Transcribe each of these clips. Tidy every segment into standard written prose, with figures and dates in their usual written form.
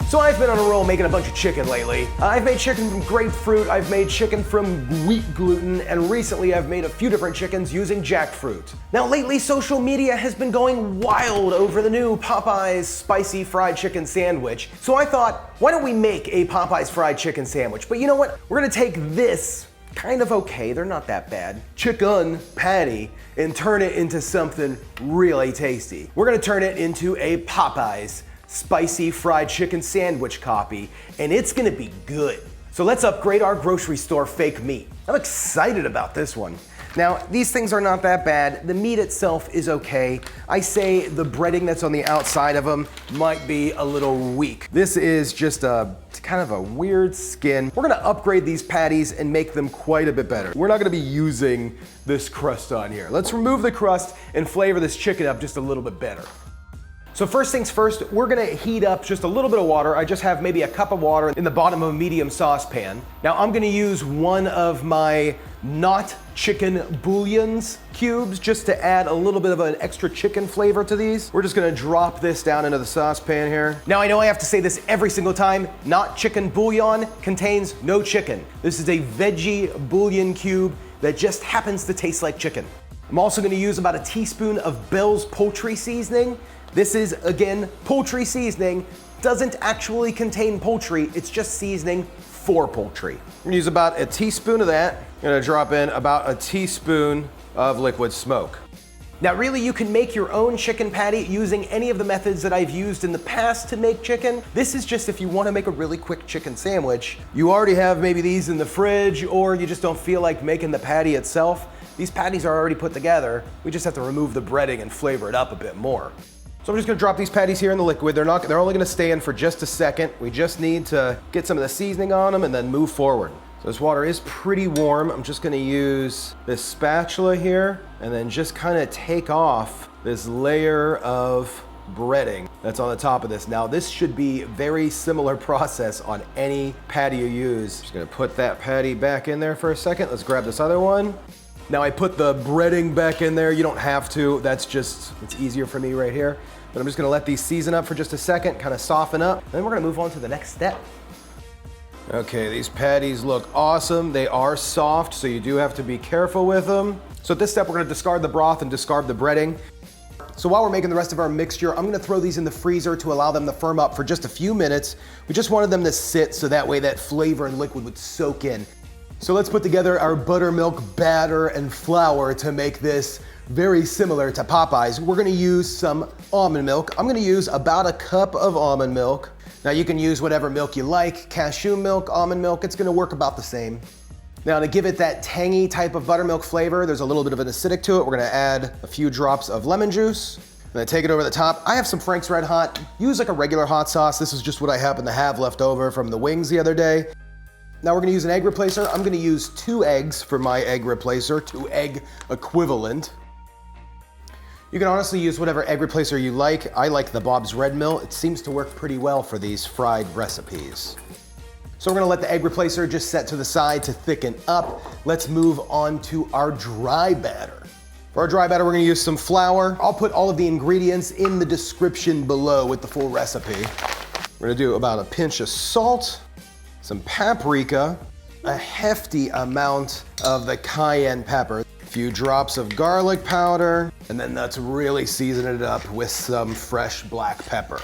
So I've been on a roll making a bunch of chicken lately. I've made chicken from grapefruit, I've made chicken from wheat gluten, and recently I've made a few different chickens using jackfruit. Now lately, social media has been going wild over the new Popeyes spicy fried chicken sandwich. So I thought, why don't we make a Popeyes fried chicken sandwich? But you know what? We're gonna take this, kind of okay, they're not that bad, ChickUN patty, and turn it into something really tasty. We're gonna turn it into a Popeyes spicy fried chicken sandwich copy, and it's gonna be good. So let's upgrade our grocery store fake meat. I'm excited about this one. Now, these things are not that bad. The meat itself is okay. I say the breading that's on the outside of them might be a little weak. This is just a kind of a weird skin. We're gonna upgrade these patties and make them quite a bit better. We're not gonna be using this crust on here. Let's remove the crust and flavor this chicken up just a little bit better. So first things first, we're gonna heat up just a little bit of water. I just have maybe a cup of water in the bottom of a medium saucepan. Now I'm gonna use one of my not chicken bouillons cubes just to add a little bit of an extra chicken flavor to these. We're just gonna drop this down into the saucepan here. Now I know I have to say this every single time, not chicken bouillon contains no chicken. This is a veggie bouillon cube that just happens to taste like chicken. I'm also gonna use about a teaspoon of Tbls poultry seasoning. This is, again, poultry seasoning. Doesn't actually contain poultry, it's just seasoning for poultry. I'm gonna use about a teaspoon of that. I'm gonna drop in about a teaspoon of liquid smoke. Now really, you can make your own chicken patty using any of the methods that I've used in the past to make chicken. This is just if you wanna make a really quick chicken sandwich. You already have maybe these in the fridge, or you just don't feel like making the patty itself. These patties are already put together. We just have to remove the breading and flavor it up a bit more. So I'm just gonna drop these patties here in the liquid. They're only gonna stay in for just a second. We just need to get some of the seasoning on them and then move forward. So this water is pretty warm. I'm just gonna use this spatula here and then just kind of take off this layer of breading that's on the top of this. Now this should be a very similar process on any patty you use. Just gonna put that patty back in there for a second. Let's grab this other one. Now I put the breading back in there. You don't have to, it's easier for me right here. But I'm just gonna let these season up for just a second, kind of soften up. Then we're gonna move on to the next step. Okay, these patties look awesome. They are soft, so you do have to be careful with them. So at this step, we're gonna discard the broth and discard the breading. So while we're making the rest of our mixture, I'm gonna throw these in the freezer to allow them to firm up for just a few minutes. We just wanted them to sit so that way that flavor and liquid would soak in. So let's put together our buttermilk batter and flour to make this very similar to Popeyes. We're gonna use some almond milk. I'm gonna use about a cup of almond milk. Now you can use whatever milk you like, cashew milk, almond milk, it's gonna work about the same. Now to give it that tangy type of buttermilk flavor, there's a little bit of an acidic to it. We're gonna add a few drops of lemon juice. And then take it over the top. I have some Frank's Red Hot. Use like a regular hot sauce. This is just what I happen to have left over from the wings the other day. Now we're gonna use an egg replacer. I'm gonna use 2 eggs for my egg replacer, 2 egg equivalent. You can honestly use whatever egg replacer you like. I like the Bob's Red Mill. It seems to work pretty well for these fried recipes. So we're gonna let the egg replacer just set to the side to thicken up. Let's move on to our dry batter. For our dry batter, we're gonna use some flour. I'll put all of the ingredients in the description below with the full recipe. We're gonna do about a pinch of salt, some paprika, a hefty amount of the cayenne pepper, a few drops of garlic powder, and then let's really season it up with some fresh black pepper.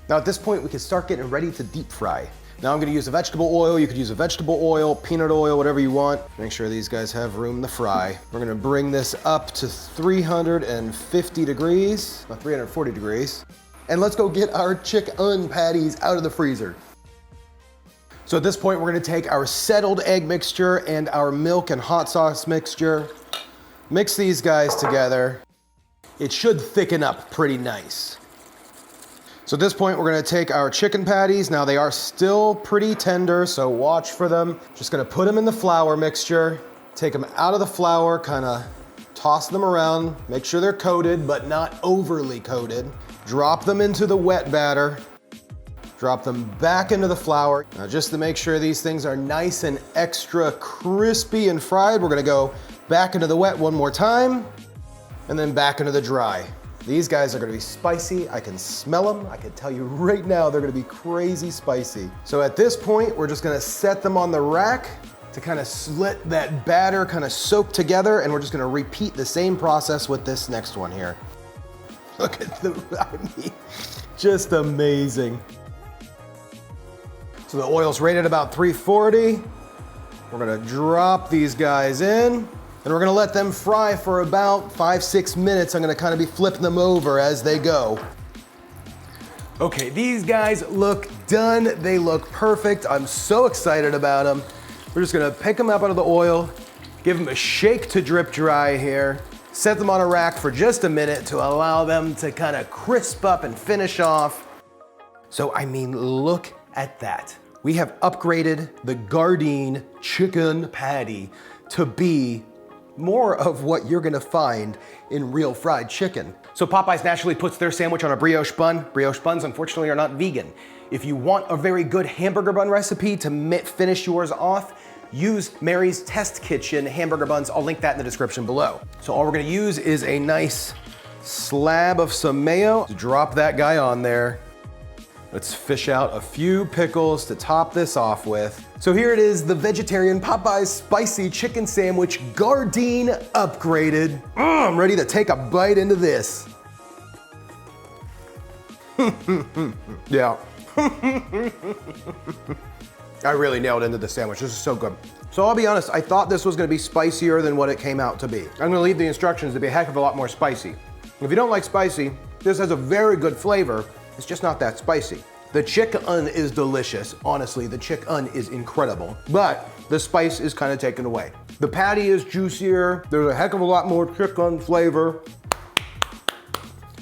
Now at this point, we can start getting ready to deep fry. Now I'm gonna use a vegetable oil. You could use a vegetable oil, peanut oil, whatever you want. Make sure these guys have room to fry. We're gonna bring this up to 350 degrees, about 340 degrees. And let's go get our ChickUN patties out of the freezer. So at this point, we're gonna take our settled egg mixture and our milk and hot sauce mixture, mix these guys together. It should thicken up pretty nice. So at this point, we're gonna take our chicken patties. Now they are still pretty tender, so watch for them. Just gonna put them in the flour mixture, take them out of the flour, kinda toss them around, make sure they're coated, but not overly coated. Drop them into the wet batter. Drop them back into the flour. Now just to make sure these things are nice and extra crispy and fried, we're gonna go back into the wet one more time, and then back into the dry. These guys are gonna be spicy. I can smell them. I can tell you right now, they're gonna be crazy spicy. So at this point, we're just gonna set them on the rack to kind of let that batter kind of soak together, and we're just gonna repeat the same process with this next one here. Look at the, I mean, just amazing. So the oil's rated about 340. We're gonna drop these guys in, and we're gonna let them fry for about 5-6 minutes. I'm gonna kind of be flipping them over as they go. Okay, these guys look done. They look perfect. I'm so excited about them. We're just gonna pick them up out of the oil, give them a shake to drip dry here, set them on a rack for just a minute to allow them to kind of crisp up and finish off. So, I mean, look at that. We have upgraded the Gardein chicken patty to be more of what you're gonna find in real fried chicken. So Popeyes naturally puts their sandwich on a brioche bun. Brioche buns, unfortunately, are not vegan. If you want a very good hamburger bun recipe to finish yours off, use Mary's Test Kitchen hamburger buns. I'll link that in the description below. So all we're gonna use is a nice slab of some mayo. Drop that guy on there. Let's fish out a few pickles to top this off with. So here it is, the vegetarian Popeyes spicy chicken sandwich, Gardein upgraded. I'm ready to take a bite into this. Yeah. I really nailed into the sandwich. This is so good. So I'll be honest, I thought this was gonna be spicier than what it came out to be. I'm gonna leave the instructions to be a heck of a lot more spicy. If you don't like spicy, this has a very good flavor. It's just not that spicy. The ChickUN is delicious. Honestly, the ChickUN is incredible, but the spice is kind of taken away. The patty is juicier. There's a heck of a lot more ChickUN flavor.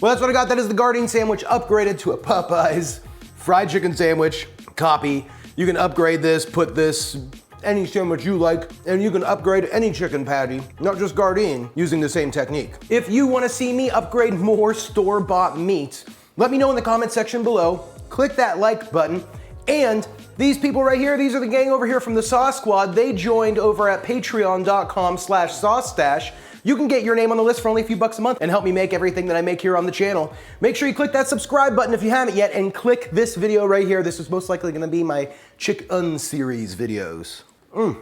Well, that's what I got. That is the Gardein sandwich upgraded to a Popeyes fried chicken sandwich copy. You can upgrade this, put this, any sandwich you like, and you can upgrade any chicken patty, not just Gardein, using the same technique. If you wanna see me upgrade more store-bought meats, let me know in the comment section below. Click that like button. And these people right here, these are the gang over here from the Sauce Squad. They joined over at patreon.com/SauceStache. You can get your name on the list for only a few bucks a month and help me make everything that I make here on the channel. Make sure you click that subscribe button if you haven't yet, and click this video right here. This is most likely gonna be my ChickUN series videos.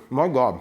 My God.